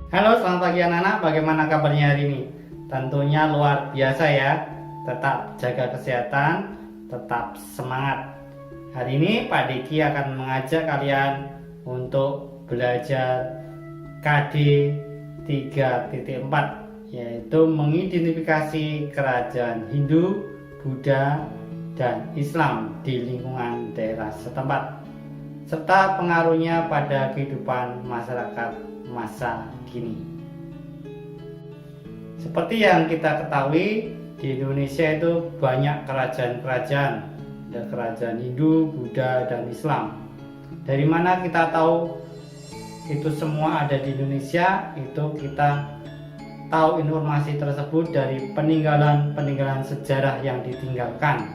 Halo, selamat pagi anak-anak. Bagaimana kabarnya hari ini? Tentunya luar biasa ya. Tetap jaga kesehatan, tetap semangat. Hari ini Pak Diki akan mengajak kalian untuk belajar KD 3.4, yaitu mengidentifikasi kerajaan Hindu, Buddha, dan Islam di lingkungan daerah setempat, serta pengaruhnya pada kehidupan masyarakat masa kini. Seperti yang kita ketahui, di Indonesia itu banyak kerajaan-kerajaan, ada kerajaan Hindu, Buddha, dan Islam. Dari mana kita tahu itu semua ada di Indonesia? Itu kita tahu informasi tersebut dari peninggalan sejarah yang ditinggalkan.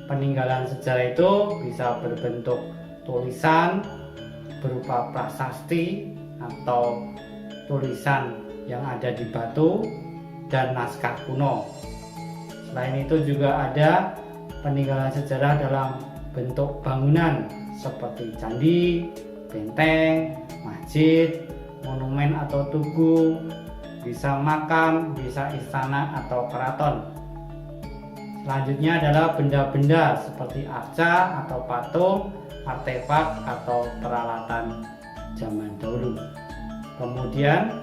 Peninggalan sejarah itu bisa berbentuk tulisan berupa prasasti atau tulisan yang ada di batu dan naskah kuno. Selain itu juga ada peninggalan sejarah dalam bentuk bangunan seperti candi, benteng, masjid, monumen atau tugu, bisa makam, bisa istana atau keraton. Selanjutnya adalah benda-benda seperti arca atau patung, artefak atau peralatan zaman dahulu. Kemudian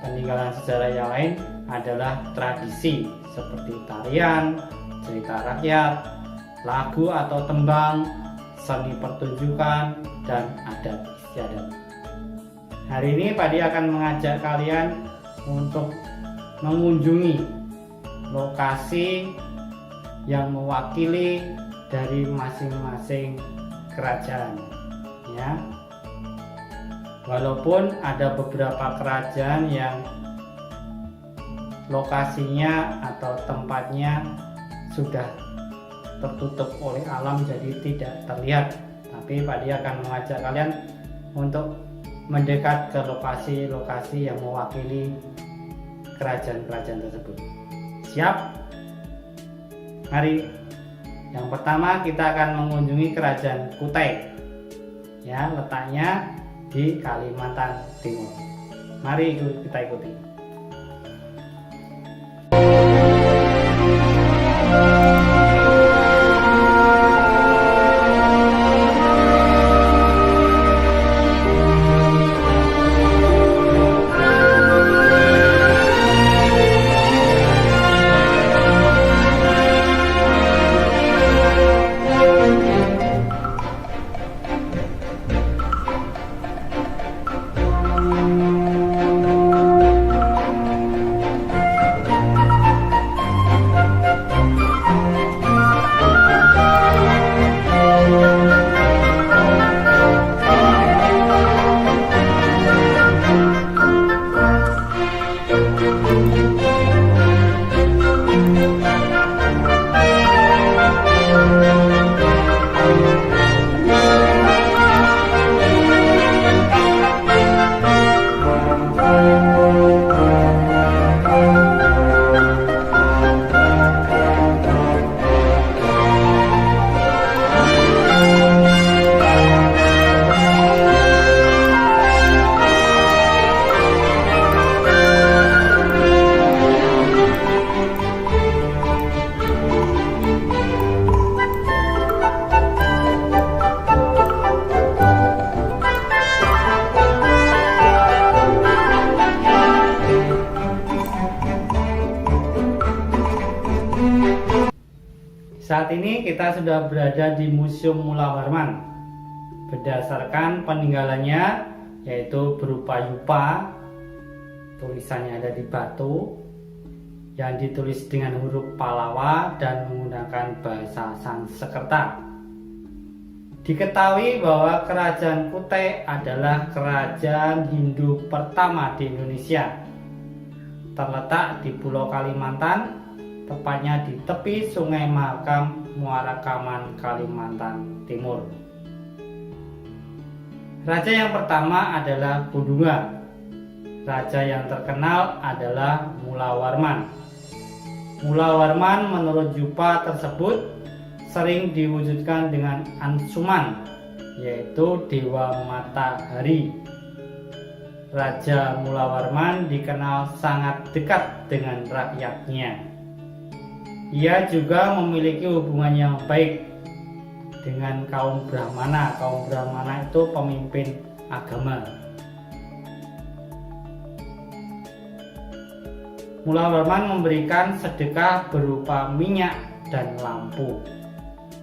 peninggalan sejarah yang lain adalah tradisi seperti tarian, cerita rakyat, lagu atau tembang, seni pertunjukan, dan adat istiadat. Hari ini Pak Di akan mengajak kalian untuk mengunjungi lokasi yang mewakili dari masing-masing kerajaan, ya. Walaupun ada beberapa kerajaan yang lokasinya atau tempatnya sudah tertutup oleh alam jadi tidak terlihat, tapi Pak Di akan mengajak kalian untuk mendekat ke lokasi-lokasi yang mewakili kerajaan-kerajaan tersebut. Siap? Mari. Yang pertama kita akan mengunjungi kerajaan Kutai, ya, letaknya di Kalimantan Timur. Mari kita ikuti. Saat ini kita sudah berada di Museum Mula Warman. Berdasarkan peninggalannya, yaitu berupa yupa, tulisannya ada di batu, yang ditulis dengan huruf Pallawa dan menggunakan bahasa Sanskerta. Diketahui bahwa kerajaan Kutai adalah kerajaan Hindu pertama di Indonesia. Terletak di Pulau Kalimantan, tepatnya di tepi Sungai Mahakam, Muara Kaman, Kalimantan Timur. Raja yang pertama adalah Kudunga. Raja yang terkenal adalah Mulawarman. Mulawarman menurut yupa tersebut sering diwujudkan dengan Ansuman, yaitu dewa matahari. Raja Mulawarman dikenal sangat dekat dengan rakyatnya. Ia juga memiliki hubungan yang baik dengan kaum Brahmana. Kaum Brahmana itu pemimpin agama. Mulawarman memberikan sedekah berupa minyak dan lampu.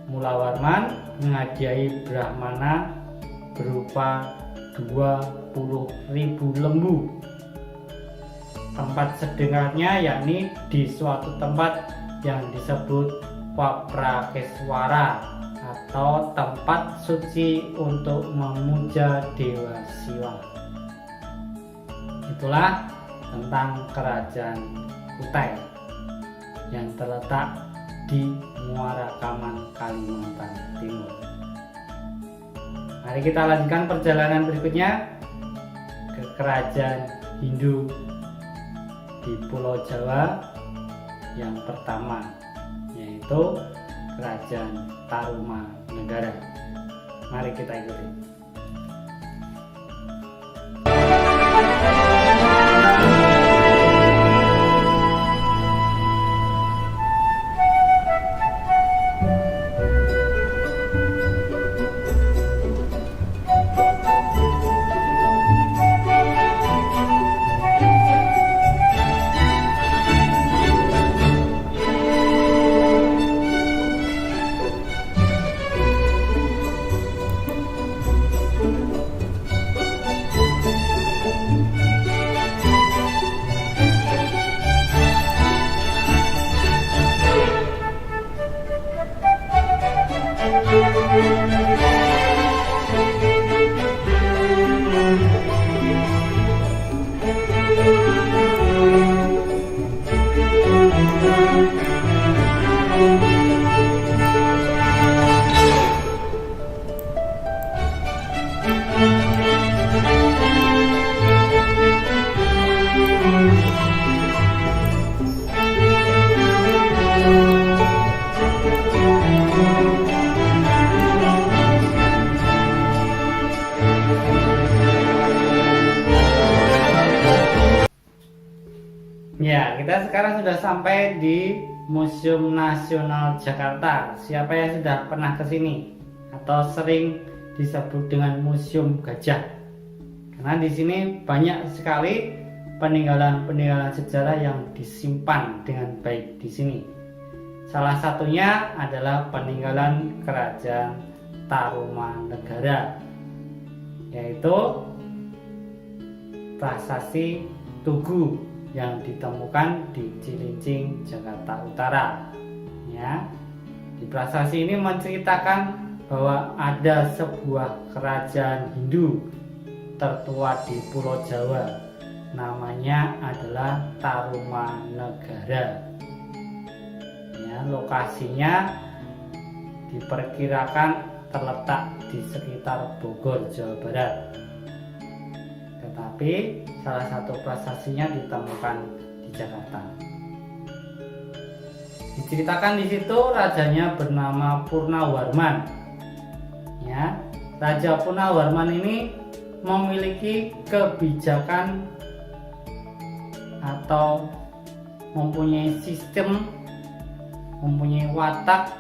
Mulawarman menghadiahi Brahmana berupa 20.000 lembu. Tempat sedekahnya yakni di suatu tempat yang disebut Waprakeswara atau tempat suci untuk memuja Dewa Siwa. Itulah tentang kerajaan Kutai yang terletak di Muara Kaman, Kalimantan Timur. Mari kita lanjutkan perjalanan berikutnya ke kerajaan Hindu di Pulau Jawa yang pertama, yaitu Kerajaan Tarumanegara. Mari kita ikuti. Ya, kita sekarang sudah sampai di Museum Nasional Jakarta. Siapa yang sudah pernah ke sini atau sering disebut dengan Museum Gajah? Karena di sini banyak sekali peninggalan-peninggalan sejarah yang disimpan dengan baik di sini. Salah satunya adalah peninggalan Kerajaan Tarumanegara, yaitu prasasti Tugu yang ditemukan di Cilincing, Jakarta Utara. Ya, di prasasti ini menceritakan bahwa ada sebuah kerajaan Hindu tertua di Pulau Jawa. Namanya adalah Tarumanegara. Ya, lokasinya diperkirakan terletak di sekitar Bogor, Jawa Barat. Tetapi salah satu prasastinya ditemukan di Jakarta. Diceritakan di situ rajanya bernama Purnawarman. Ya, Raja Purnawarman ini memiliki kebijakan atau mempunyai sistem, mempunyai watak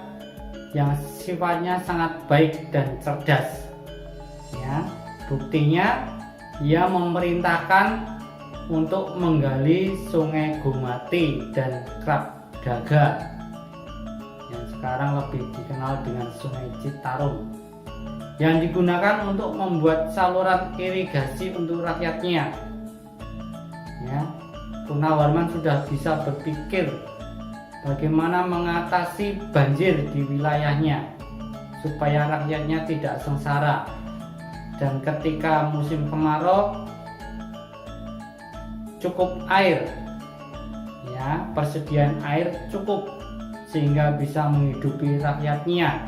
yang sifatnya sangat baik dan cerdas. Ya, buktinya ia memerintahkan untuk menggali Sungai Gumati dan Krap Daga yang sekarang lebih dikenal dengan Sungai Citarum, yang digunakan untuk membuat saluran irigasi untuk rakyatnya. Ya, Purnawarman sudah bisa berpikir bagaimana mengatasi banjir di wilayahnya supaya rakyatnya tidak sengsara. Dan ketika musim kemarau cukup air, ya, persediaan air cukup sehingga bisa menghidupi rakyatnya.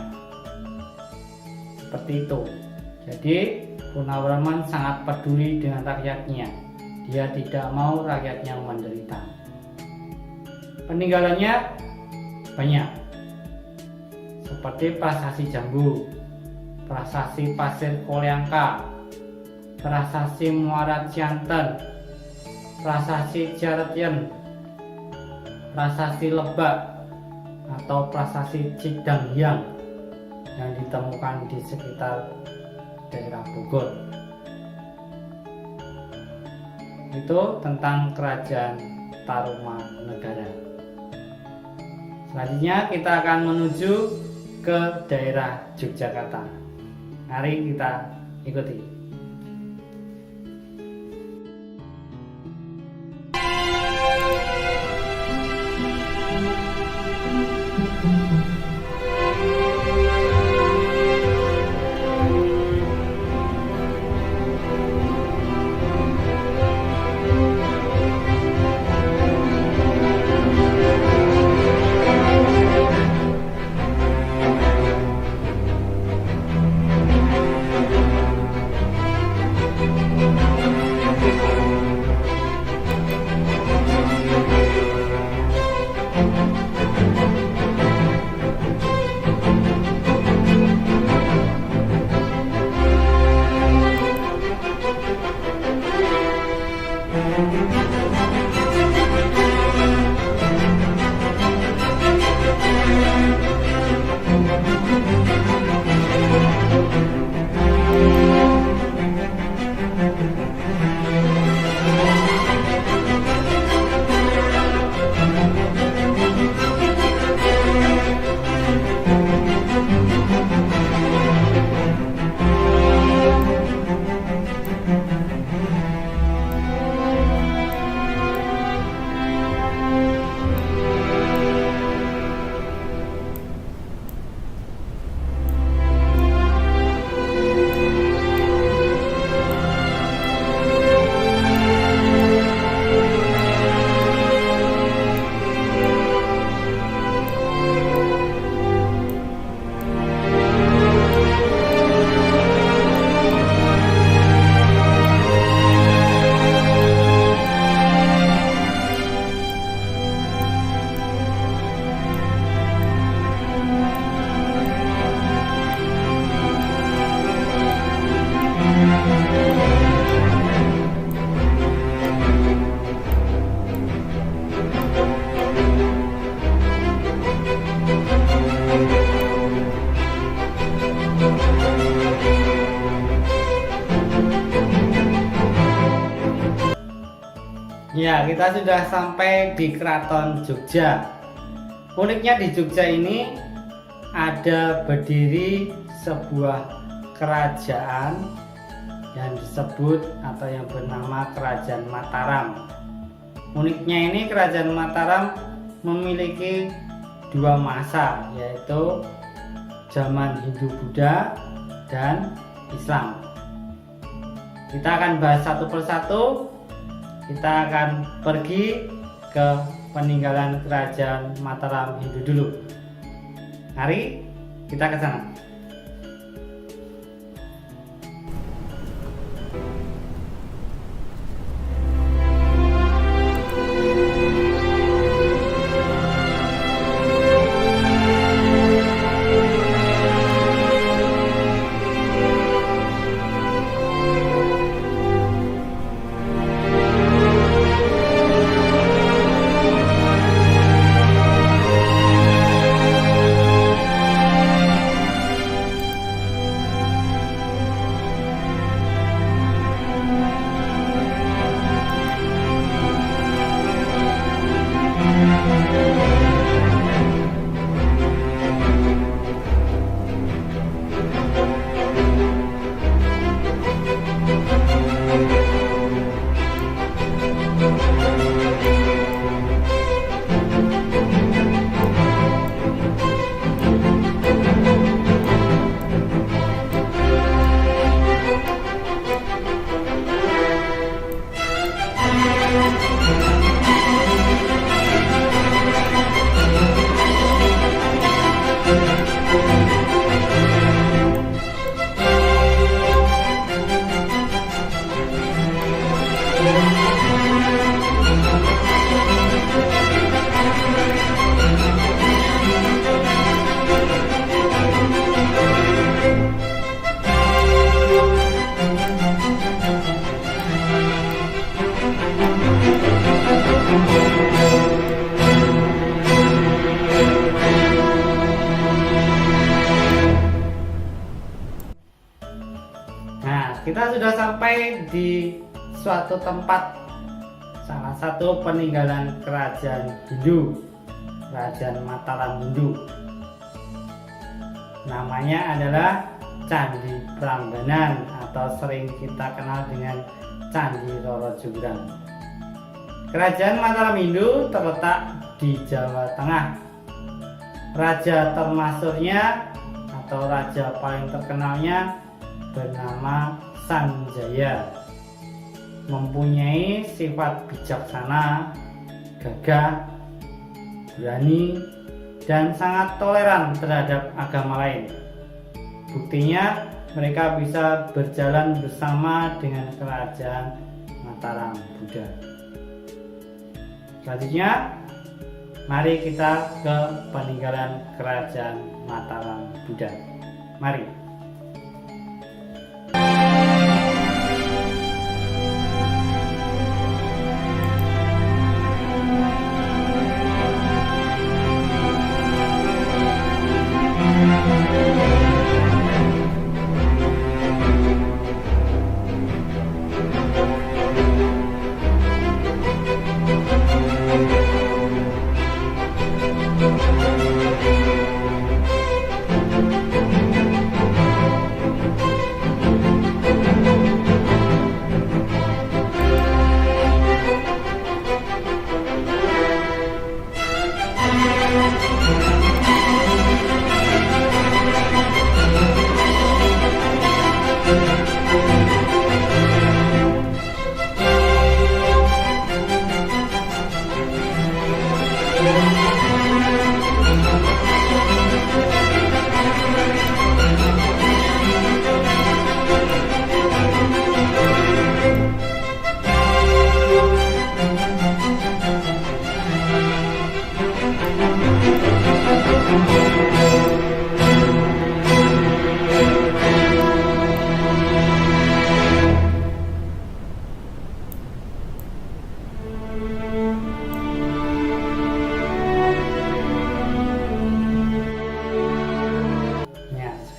Seperti itu. Jadi Purnawarman sangat peduli dengan rakyatnya. Dia tidak mau rakyatnya menderita. Peninggalannya banyak, seperti prasasti Jambu, prasasti Pasir Koleangka, Prasasti Muara Cianten, Prasasti Ciaretyen, Prasasti Lebak atau Prasasti Cidanghyang yang ditemukan di sekitar daerah Bogor. Itu tentang Kerajaan Tarumanegara. Selanjutnya kita akan menuju ke daerah Yogyakarta. Mari kita ikuti. Ya, kita sudah sampai di Keraton Jogja. Uniknya di Jogja ini ada berdiri sebuah kerajaan yang disebut atau yang bernama Kerajaan Mataram. Uniknya ini Kerajaan Mataram memiliki dua masa, yaitu zaman Hindu-Buddha dan Islam. Kita akan bahas satu persatu. Kita akan pergi ke peninggalan Kerajaan Mataram Hindu dulu. Mari kita ke sana. kita sudah sampai di suatu tempat, salah satu peninggalan kerajaan Hindu, kerajaan Mataram Hindu. Namanya adalah Candi Prambanan atau sering kita kenal dengan Candi Roro Jonggrang. Kerajaan Mataram Hindu terletak di Jawa Tengah. Raja termasyhurnya atau raja paling terkenalnya bernama Sanjaya. Mempunyai sifat bijaksana, gagah, berani, dan sangat toleran terhadap agama lain. Buktinya mereka bisa berjalan bersama dengan kerajaan Mataram Buddha. Selanjutnya, mari kita ke peninggalan kerajaan Mataram Buddha. Mari.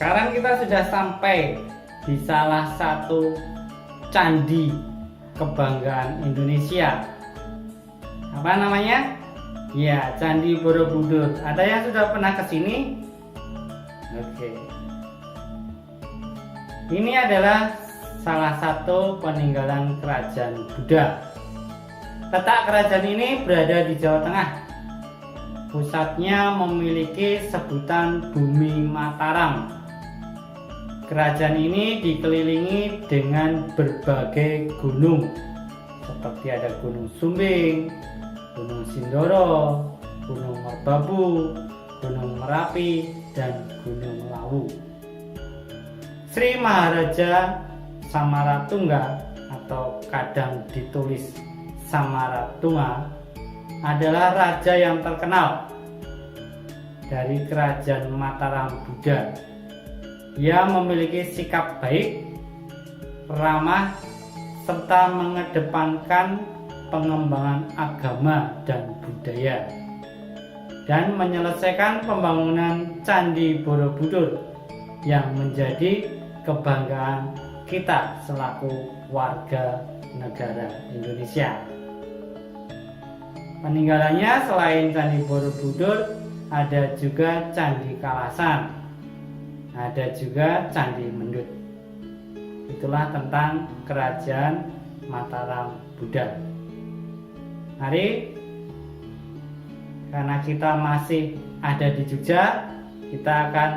Sekarang kita sudah sampai di salah satu candi kebanggaan Indonesia. Apa namanya? Ya, Candi Borobudur. Ada yang sudah pernah ke sini? Oke. Ini adalah salah satu peninggalan kerajaan Buddha. Letak kerajaan ini berada di Jawa Tengah. Pusatnya memiliki sebutan Bumi Mataram. Kerajaan ini dikelilingi dengan berbagai gunung, seperti ada Gunung Sumbing, Gunung Sindoro, Gunung Merbabu, Gunung Merapi, dan Gunung Lawu. Sri Maharaja Samaratungga atau kadang ditulis Samaratunga adalah raja yang terkenal dari kerajaan Mataram Buddha. Ia memiliki sikap baik, ramah, serta mengedepankan pengembangan agama dan budaya, dan menyelesaikan pembangunan Candi Borobudur yang menjadi kebanggaan kita selaku warga negara Indonesia. Peninggalannya selain Candi Borobudur, ada juga Candi Kalasan, ada juga Candi Mendut. Itulah tentang kerajaan Mataram Buddha. Mari, karena kita masih ada di Jogja, kita akan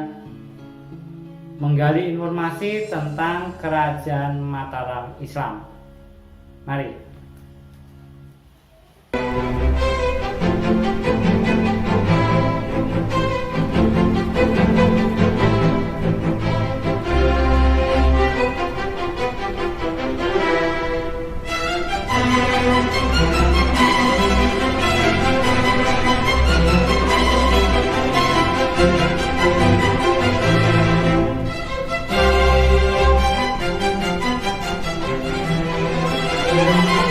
menggali informasi tentang kerajaan Mataram Islam. Mari. Thank you.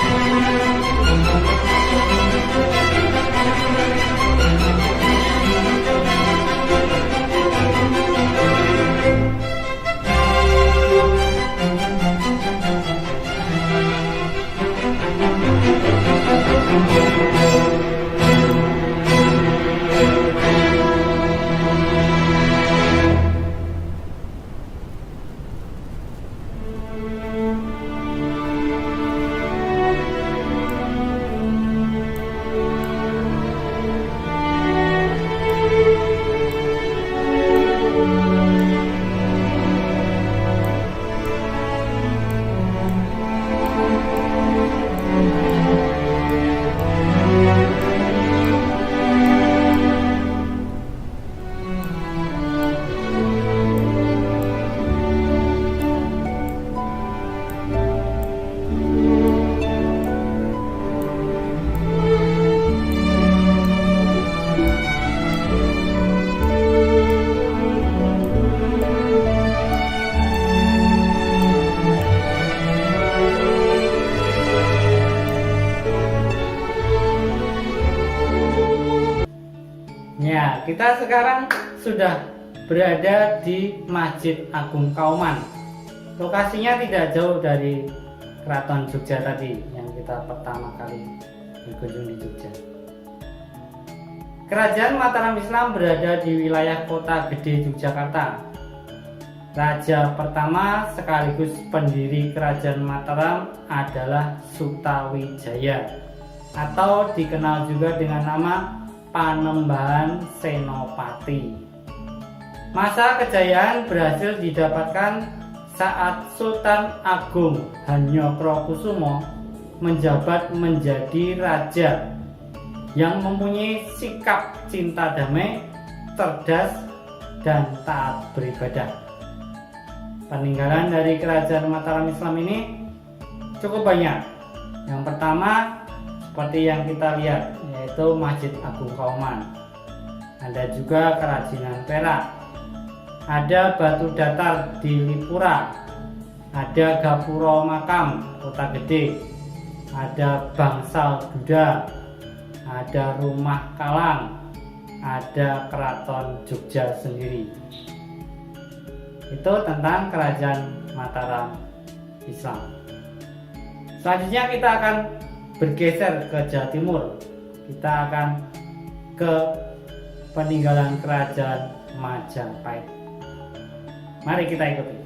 Ya, kita sekarang sudah berada di Masjid Agung Kauman. Lokasinya tidak jauh dari Keraton Jogja tadi yang kita pertama kali berkunjung di Jogja. Kerajaan Mataram Islam berada di wilayah Kota Gede Yogyakarta. Raja pertama sekaligus pendiri Kerajaan Mataram adalah Sutawijaya, atau dikenal juga dengan nama Panembahan Senopati. Masa kejayaan berhasil didapatkan saat Sultan Agung Hanyokrokusumo menjabat menjadi raja yang mempunyai sikap cinta damai, cerdas, dan taat beribadah. Peninggalan dari Kerajaan Mataram Islam ini cukup banyak. Yang pertama, seperti yang kita lihat, yaitu Masjid Agung Kauman. Ada juga kerajinan perak, ada batu datar di Lipura, ada Gapura Makam Kota Gede, ada Bangsal Buddha, ada Rumah Kalang, ada Keraton Jogja sendiri. Itu tentang Kerajaan Mataram Islam. Selanjutnya kita akan bergeser ke Jawa Timur. Kita akan ke peninggalan Kerajaan Majapahit. Mari kita ikuti.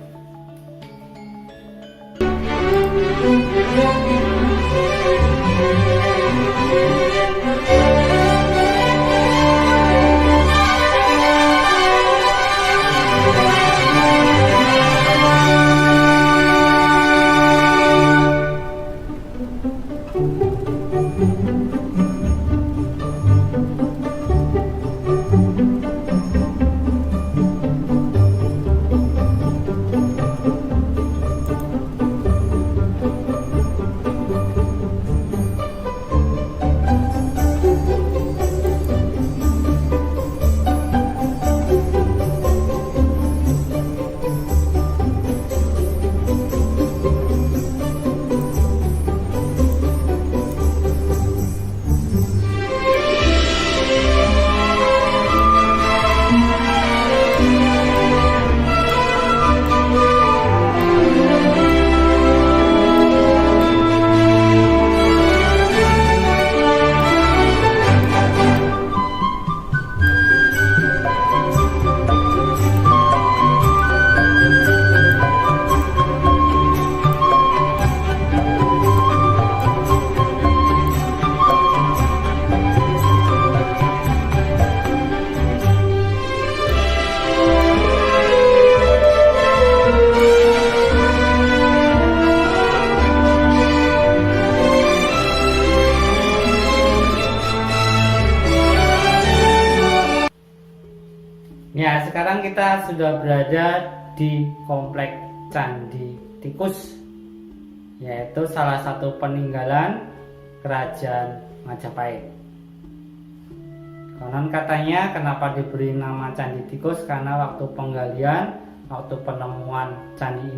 Ya, sekarang kita sudah berada di Komplek Candi Tikus, yaitu salah satu peninggalan Kerajaan Majapahit. Konon katanya kenapa diberi nama Candi Tikus, karena waktu penggalian, waktu penemuan candi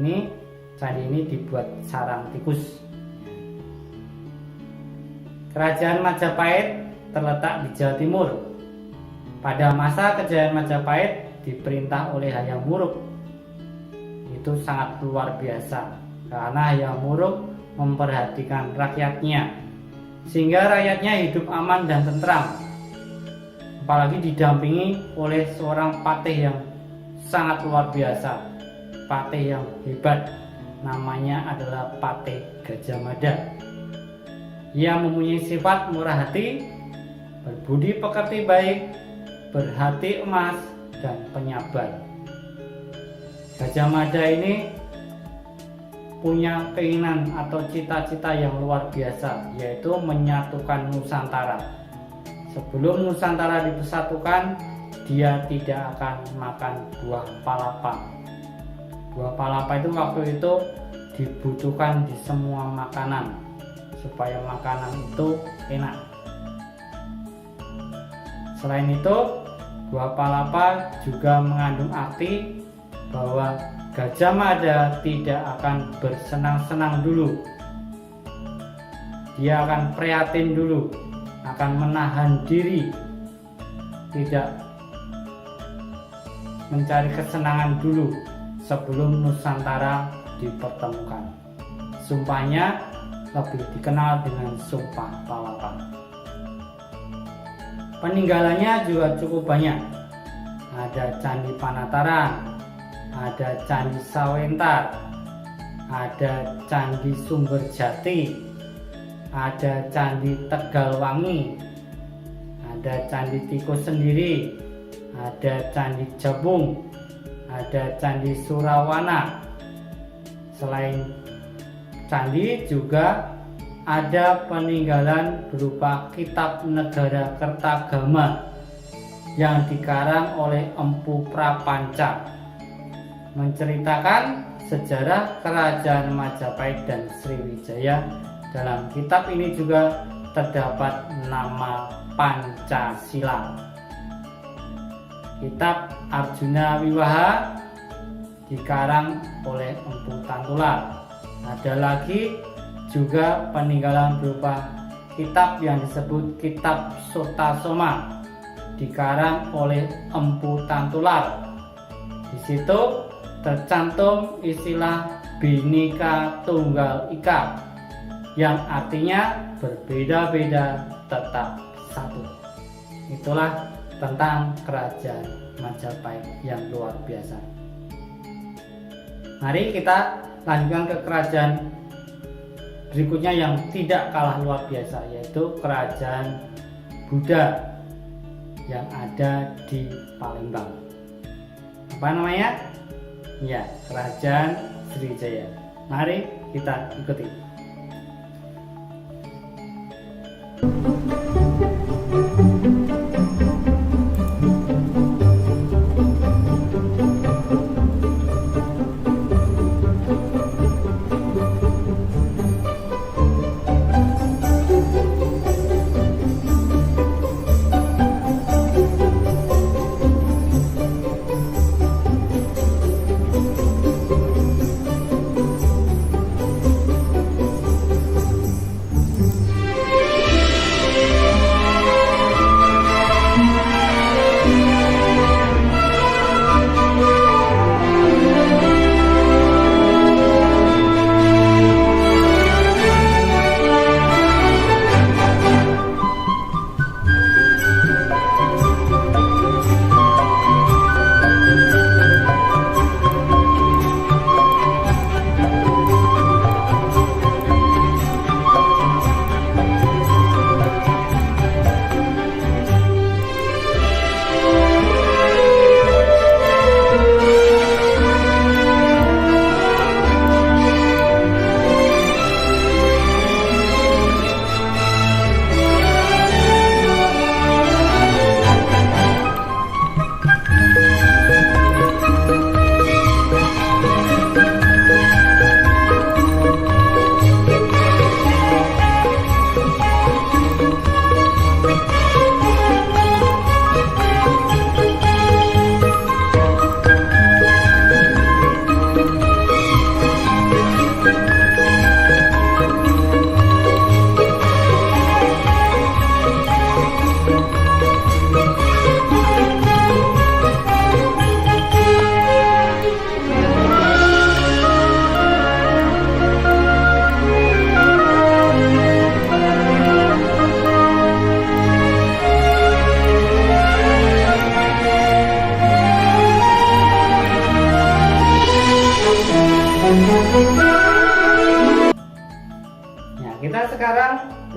ini dibuat sarang tikus. Kerajaan Majapahit terletak di Jawa Timur. Pada masa kejayaan Majapahit diperintah oleh Hayam Wuruk. Itu sangat luar biasa karena Hayam Wuruk memperhatikan rakyatnya sehingga rakyatnya hidup aman dan tentram, apalagi didampingi oleh seorang patih yang sangat luar biasa, patih yang hebat, namanya adalah Patih Gajah Mada. Ia mempunyai sifat murah hati, berbudi pekerti baik, berhati emas, dan penyabar. Gajah Mada ini punya keinginan atau cita-cita yang luar biasa, yaitu menyatukan Nusantara. Sebelum Nusantara dipersatukan, dia tidak akan makan buah palapa. Buah palapa itu waktu itu dibutuhkan di semua makanan supaya makanan itu enak. Selain itu, buah palapa juga mengandung arti bahwa Gajah Mada tidak akan bersenang-senang dulu. Dia akan prihatin dulu, akan menahan diri, tidak mencari kesenangan dulu sebelum Nusantara dipertemukan. Sumpahnya lebih dikenal dengan Sumpah Palapa. Peninggalannya juga cukup banyak. Ada Candi Panataran, ada Candi Sawentar, ada Candi Sumberjati, ada Candi Tegalwangi, ada Candi Tikus Sendiri, ada Candi Jabung, ada Candi Surawana. Selain candi juga ada peninggalan berupa kitab Negara Kertagama yang dikarang oleh Empu Prapanca, menceritakan sejarah Kerajaan Majapahit dan Sriwijaya. Dalam kitab ini juga terdapat nama Pancasila. Kitab Arjuna Wiwaha dikarang oleh Empu Tantular. Ada lagi juga peninggalan berupa kitab yang disebut Kitab Sutasoma, dikarang oleh Empu Tantular. Di situ tercantum istilah Bhinneka Tunggal Ika yang artinya berbeda-beda tetap satu. Itulah tentang Kerajaan Majapahit yang luar biasa. Mari kita lanjutkan ke kerajaan berikutnya yang tidak kalah luar biasa, yaitu Kerajaan Buddha yang ada di Palembang. Apa namanya? Ya, Kerajaan Sriwijaya. Mari kita ikuti.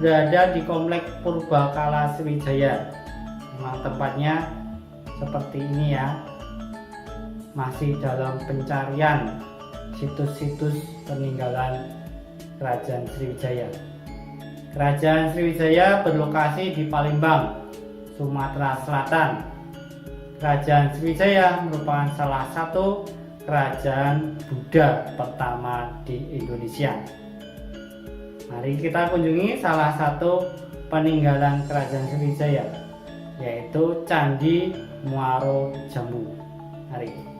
berada di komplek Purbakala Sriwijaya. Memang tempatnya seperti ini ya, masih dalam pencarian situs-situs peninggalan Kerajaan Sriwijaya. Kerajaan Sriwijaya berlokasi di Palembang, Sumatera Selatan. Kerajaan Sriwijaya merupakan salah satu kerajaan Buddha pertama di Indonesia. Mari kita kunjungi salah satu peninggalan Kerajaan Sriwijaya, yaitu Candi Muaro Jambu. Mari.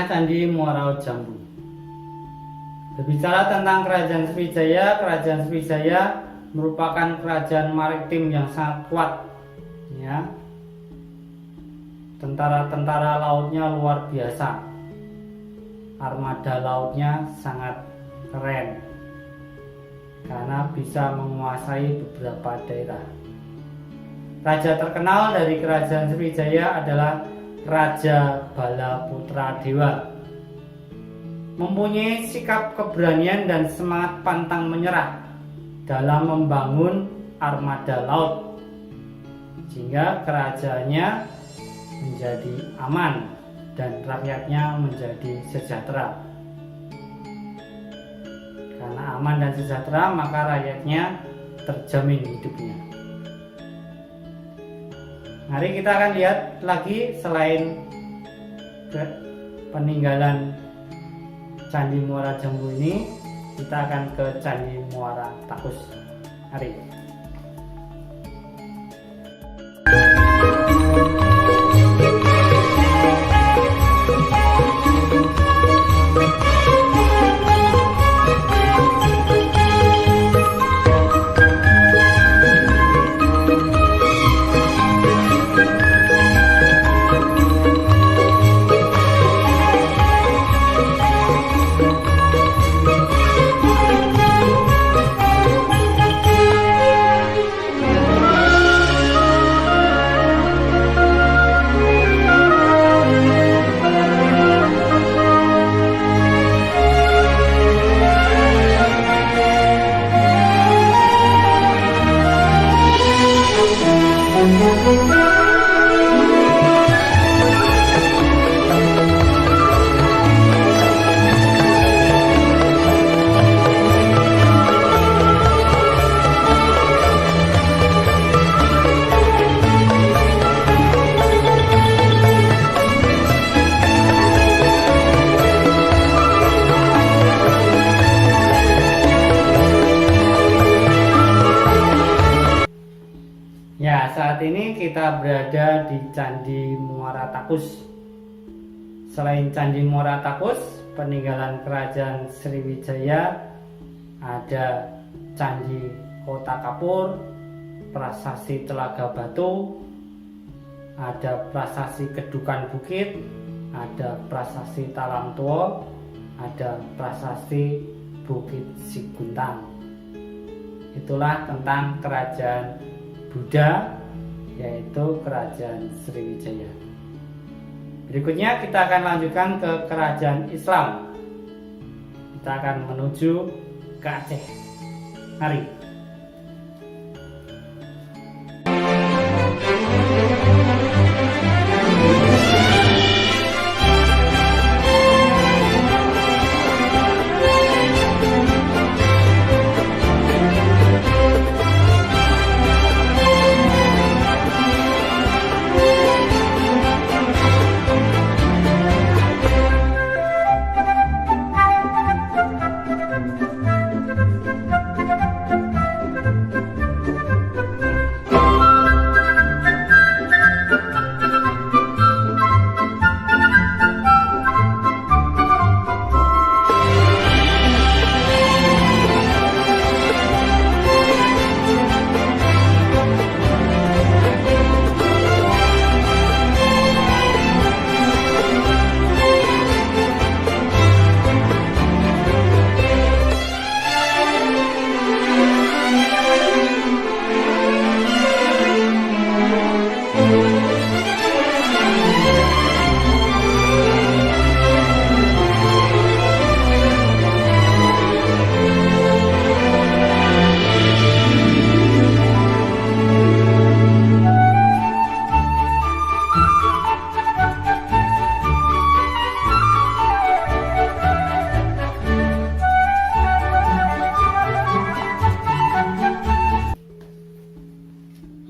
Candi Muaro Jambu. Berbicara tentang Kerajaan Sriwijaya merupakan kerajaan maritim yang sangat kuat, ya. Tentara-tentara lautnya luar biasa, armada lautnya sangat keren karena bisa menguasai beberapa daerah. Raja terkenal dari Kerajaan Sriwijaya adalah Raja Balaputra Dewa. Mempunyai sikap keberanian dan semangat pantang menyerah dalam membangun armada laut, sehingga kerajaannya menjadi aman dan rakyatnya menjadi sejahtera. Karena aman dan sejahtera, maka rakyatnya terjamin hidupnya. Mari kita akan lihat lagi selain peninggalan Candi Muara Jambu ini, kita akan ke Candi Muara Takus. Mari. Ya, saat ini kita berada di Candi Muara Takus. Selain Candi Muara Takus, peninggalan Kerajaan Sriwijaya, ada Candi Kota Kapur, Prasasti Telaga Batu, ada Prasasti Kedukan Bukit, ada Prasasti Talang Tua, ada Prasasti Bukit Siguntang. Itulah tentang kerajaan Buddha, yaitu Kerajaan Sriwijaya. Berikutnya kita akan lanjutkan ke kerajaan Islam. Kita akan menuju ke Aceh. Mari.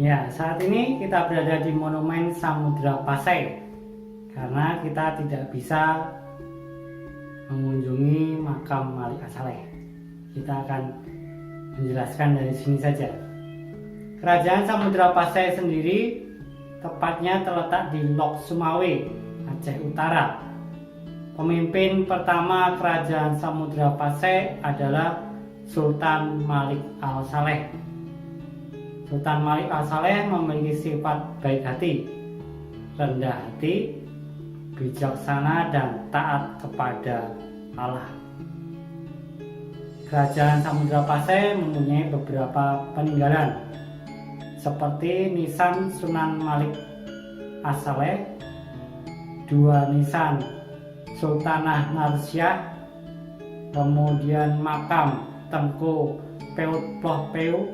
Ya, saat ini kita berada di Monumen Samudra Pasai karena kita tidak bisa mengunjungi makam Malik As-Saleh. Kita akan menjelaskan dari sini saja. Kerajaan Samudra Pasai sendiri tepatnya terletak di Lok Sumawe, Aceh Utara. Pemimpin pertama Kerajaan Samudra Pasai adalah Sultan Malik Al-Saleh. Sultan Malik Al-Saleh memiliki sifat baik hati, rendah hati, bijaksana, dan taat kepada Allah. Kerajaan Samudra Pasai mempunyai beberapa peninggalan seperti nisan Sunan Malik As-Saleh, 2 nisan Sultanah Narsyah, kemudian makam Tengku Peut Ploh Peu,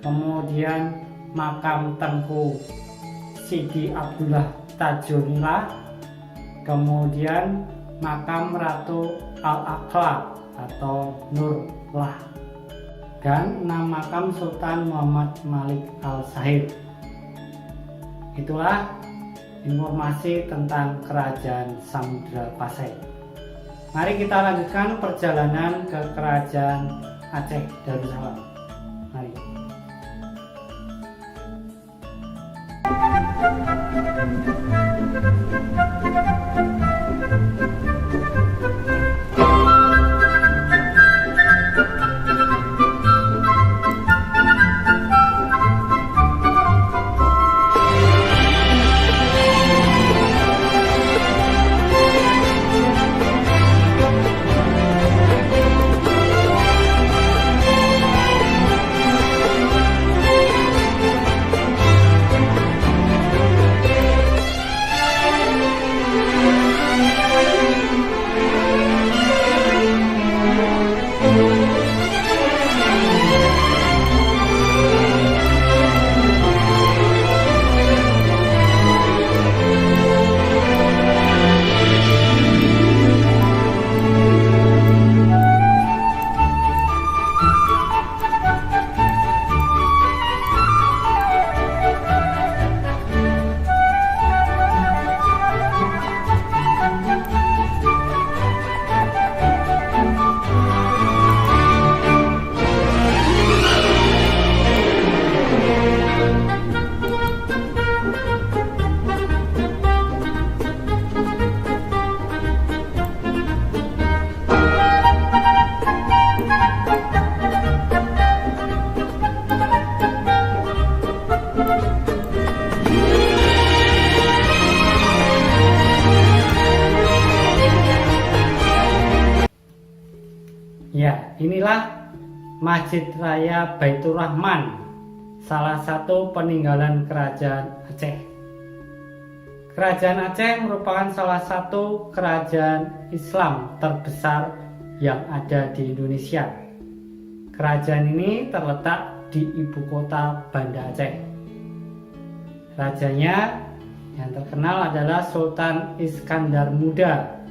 kemudian makam Tengku Sidi Abdullah Tajunila, kemudian makam Ratu Al-Aqla atau Nurlah, dan 6 makam Sultan Muhammad Malik Al-Sahid. Itulah informasi tentang Kerajaan Samudra Pasai. Mari kita lanjutkan perjalanan ke Kerajaan Aceh Darussalam. Mari. Ya, inilah Masjid Raya Baitur Rahman, salah satu peninggalan Kerajaan Aceh. Kerajaan Aceh merupakan salah satu kerajaan Islam terbesar yang ada di Indonesia. Kerajaan ini terletak di ibu kota Banda Aceh. Rajanya yang terkenal adalah Sultan Iskandar Muda,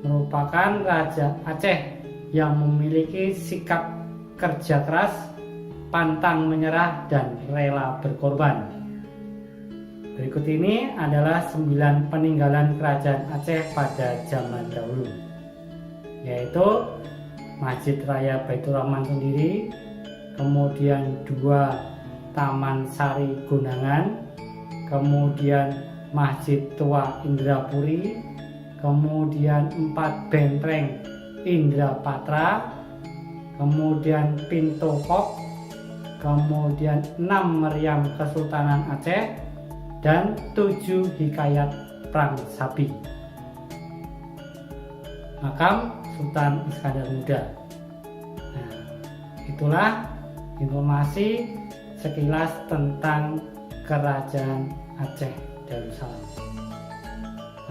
merupakan Raja Aceh yang memiliki sikap kerja keras, pantang menyerah, dan rela berkorban. Berikut ini adalah 9 peninggalan Kerajaan Aceh pada zaman dahulu, yaitu Masjid Raya Baitur Rahman sendiri, kemudian 2 Taman Sari Gunangan, kemudian Masjid Tua Indrapuri, kemudian 4 Benteng Indrapatra, kemudian Pintu Kok, kemudian 6 Meriam Kesultanan Aceh, dan 7 Hikayat Prang Sabi. Makam Sultan Iskandar Muda. Nah, itulah informasi sekilas tentang Kerajaan Aceh Darussalam.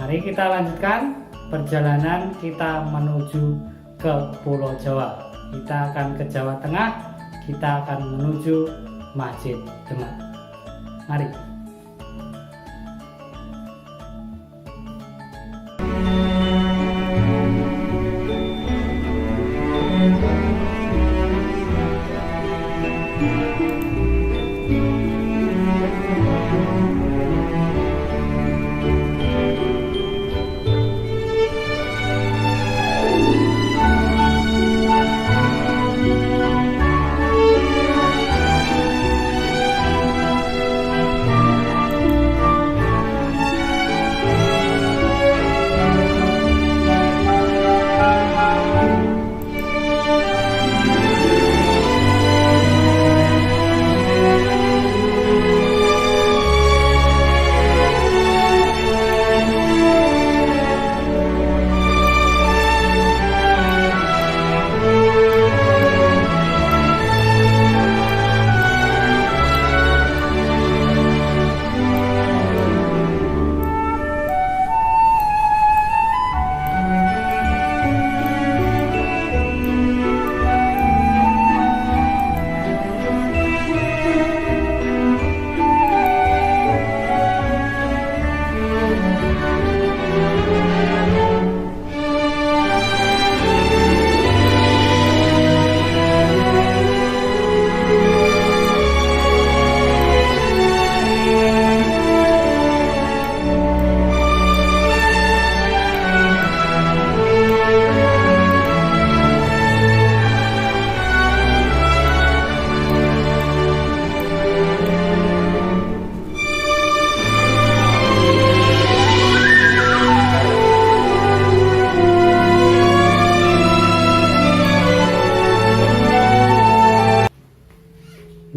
Mari kita lanjutkan perjalanan kita menuju ke Pulau Jawa. Kita akan ke Jawa Tengah, kita akan menuju Masjid Demak. Mari.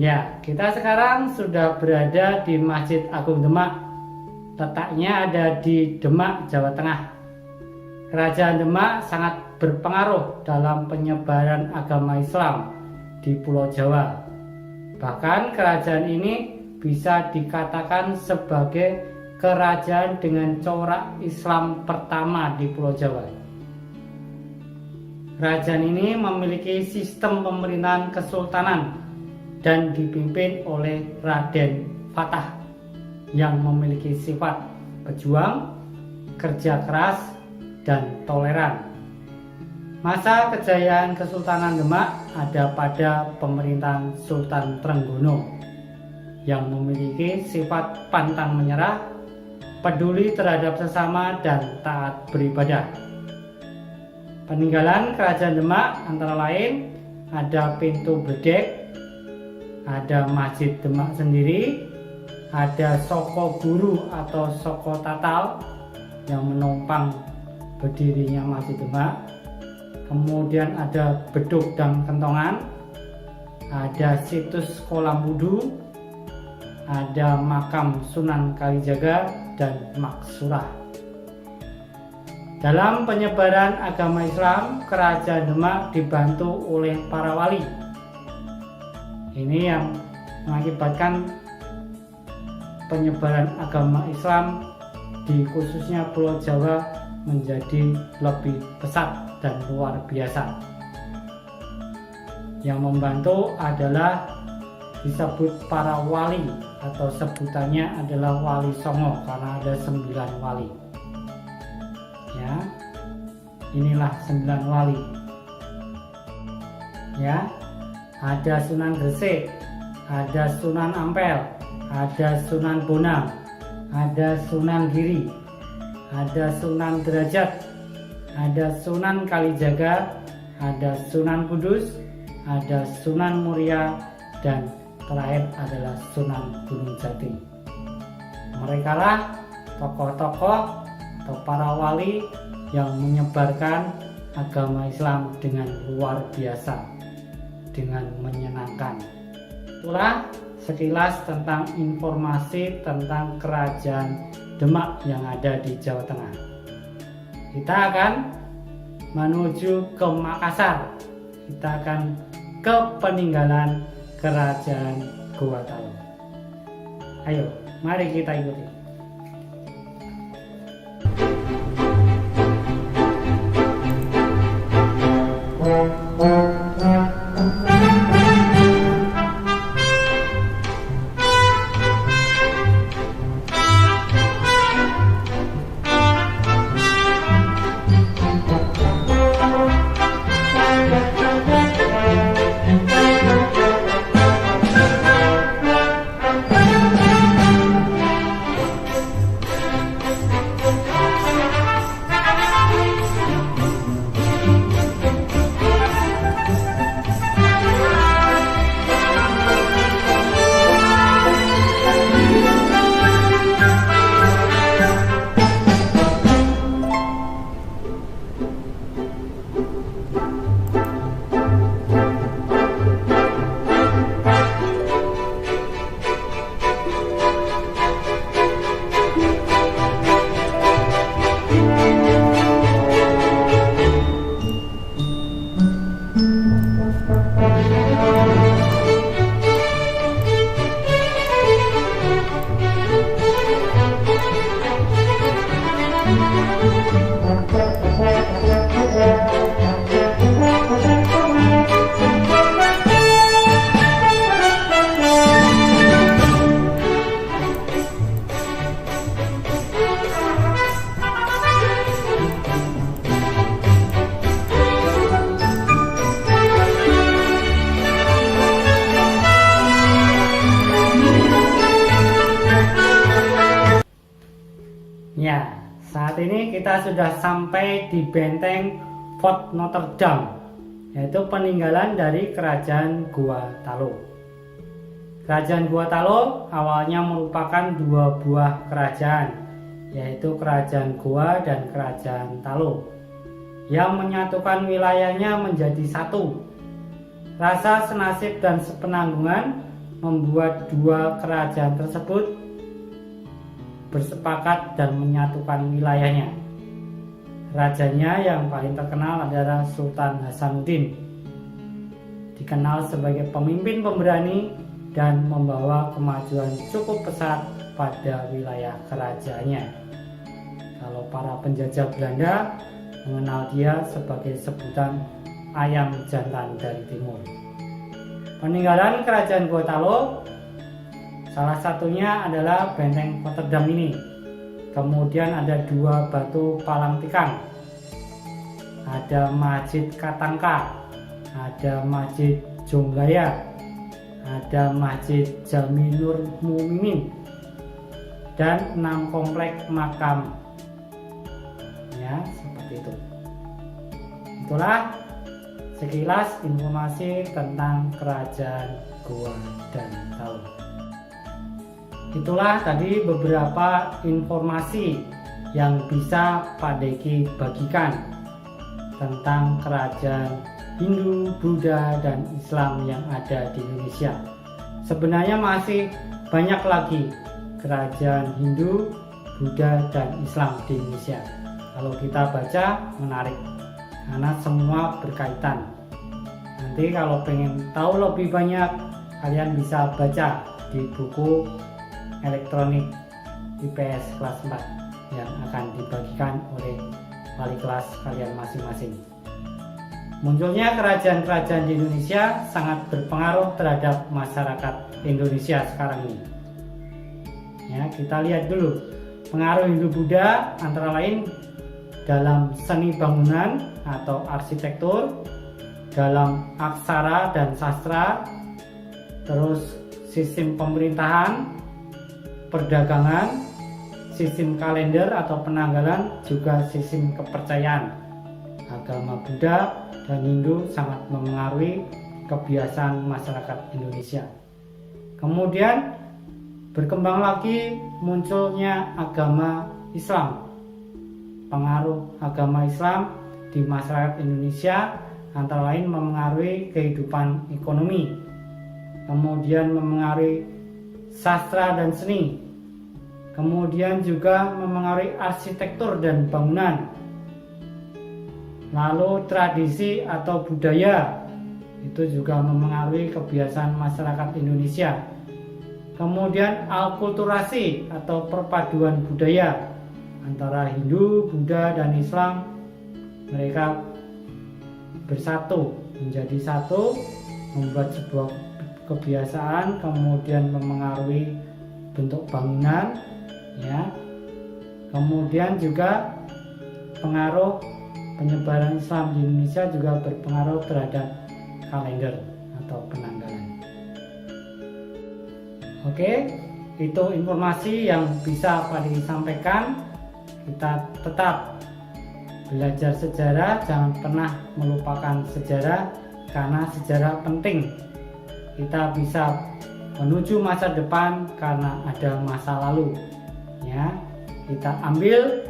Ya, kita sekarang sudah berada di Masjid Agung Demak. Letaknya ada di Demak, Jawa Tengah. Kerajaan Demak sangat berpengaruh dalam penyebaran agama Islam di Pulau Jawa. Bahkan kerajaan ini bisa dikatakan sebagai kerajaan dengan corak Islam pertama di Pulau Jawa. Kerajaan ini memiliki sistem pemerintahan kesultanan dan dipimpin oleh Raden Fatah yang memiliki sifat pejuang, kerja keras, dan toleran. Masa kejayaan Kesultanan Demak ada pada pemerintahan Sultan Trenggono yang memiliki sifat pantang menyerah, peduli terhadap sesama, dan taat beribadah. Peninggalan Kerajaan Demak antara lain ada Pintu Bledek, ada Masjid Demak sendiri, ada Soko Guru atau Soko Tatal yang menopang berdirinya Masjid Demak. Kemudian ada Beduk dan Kentongan, ada situs kolam wudhu, ada makam Sunan Kalijaga, dan Maksurah. Dalam penyebaran agama Islam, Kerajaan Demak dibantu oleh para wali. Ini yang mengakibatkan penyebaran agama Islam di khususnya Pulau Jawa menjadi lebih pesat dan luar biasa. Yang membantu adalah disebut para wali atau sebutannya adalah Wali Songo karena ada 9 wali. Ya, inilah 9 wali. Ya, ada Sunan Gresik, ada Sunan Ampel, ada Sunan Bonang, ada Sunan Giri, ada Sunan Derajat, ada Sunan Kalijaga, ada Sunan Kudus, ada Sunan Muria, dan terakhir adalah Sunan Gunung Jati. Mereka lah tokoh-tokoh atau para wali yang menyebarkan agama Islam dengan luar biasa, dengan menyenangkan. Itulah sekilas tentang informasi tentang Kerajaan Demak yang ada di Jawa Tengah. Kita akan menuju ke Makassar. Kita akan ke peninggalan Kerajaan Goa Talo. Ayo, mari kita ikuti. Ya, saat ini kita sudah sampai di benteng Fort Notre Dame, yaitu peninggalan dari Kerajaan Goa Talo. Kerajaan Goa Talo awalnya merupakan 2 buah kerajaan, yaitu Kerajaan Goa dan Kerajaan Talo, yang menyatukan wilayahnya menjadi satu. Rasa senasib dan sepenanggungan membuat dua kerajaan tersebut bersepakat dan menyatukan wilayahnya. Rajanya yang paling terkenal adalah Sultan Hasanuddin, dikenal sebagai pemimpin pemberani dan membawa kemajuan cukup pesat pada wilayah kerajaannya. Kalau para penjajah Belanda mengenal dia sebagai sebutan ayam jantan dari timur. Peninggalan kerajaan Gotalo salah satunya adalah benteng Rotterdam ini. Kemudian ada dua batu palang tikang, ada Masjid Katangka, ada Masjid Jonggaya, ada Masjid Jaminur Mu'minin, dan 6 komplek makam. Ya, seperti itu. Itulah sekilas informasi tentang kerajaan Goa dan Talo. Itulah tadi beberapa informasi yang bisa Pak Deki bagikan tentang kerajaan Hindu, Buddha, dan Islam yang ada di Indonesia. Sebenarnya masih banyak lagi kerajaan Hindu, Buddha, dan Islam di Indonesia. Kalau kita baca menarik karena semua berkaitan. Nanti kalau pengen tahu lebih banyak, kalian bisa baca di buku elektronik IPS kelas 4 yang akan dibagikan oleh wali kelas kalian masing-masing. Munculnya kerajaan-kerajaan di Indonesia sangat berpengaruh terhadap masyarakat Indonesia sekarang ini. Ya, kita lihat dulu pengaruh Hindu-Buddha antara lain dalam seni bangunan atau arsitektur, dalam aksara dan sastra, terus sistem pemerintahan, perdagangan, sistem kalender atau penanggalan, juga sistem kepercayaan. Agama Buddha dan Hindu sangat memengaruhi kebiasaan masyarakat Indonesia. Kemudian berkembang lagi munculnya agama Islam. Pengaruh agama Islam di masyarakat Indonesia antara lain memengaruhi kehidupan ekonomi, kemudian memengaruhi sastra dan seni, kemudian juga memengaruhi arsitektur dan bangunan, lalu tradisi atau budaya itu juga memengaruhi kebiasaan masyarakat Indonesia. Kemudian alkulturasi atau perpaduan budaya antara Hindu, Buddha, dan Islam, mereka bersatu menjadi satu, membuat sebuah kebiasaan, kemudian memengaruhi bentuk bangunan, ya. Kemudian juga pengaruh penyebaran Islam di Indonesia juga berpengaruh terhadap kalender atau penanggalan. Oke, itu informasi yang bisa Pak Deki sampaikan. Kita tetap belajar sejarah, jangan pernah melupakan sejarah karena sejarah penting. Kita bisa menuju masa depan karena ada masa lalu. Ya, kita ambil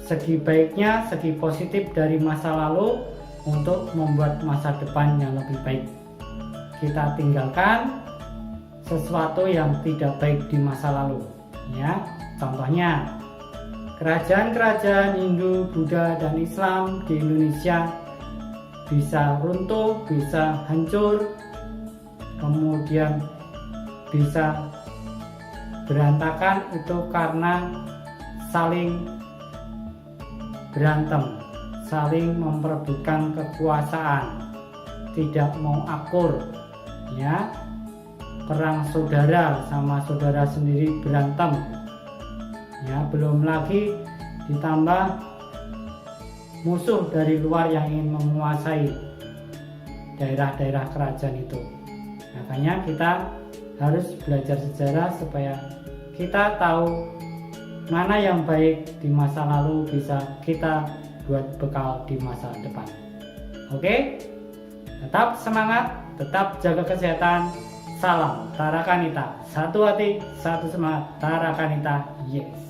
segi baiknya, segi positif dari masa lalu untuk membuat masa depan yang lebih baik. Kita tinggalkan sesuatu yang tidak baik di masa lalu. Ya, contohnya kerajaan-kerajaan Hindu, Buddha, dan Islam di Indonesia bisa runtuh, bisa hancur, kemudian bisa berantakan itu karena saling berantem, saling memperebutkan kekuasaan, tidak mau akur, ya. Perang saudara sama saudara sendiri berantem, ya. Belum lagi ditambah musuh dari luar yang ingin menguasai daerah-daerah kerajaan itu. Makanya kita harus belajar sejarah supaya kita tahu mana yang baik di masa lalu bisa kita buat bekal di masa depan. Oke? Tetap semangat, tetap jaga kesehatan. Salam Tarakanita. Satu hati, satu semangat. Tarakanita. Yes.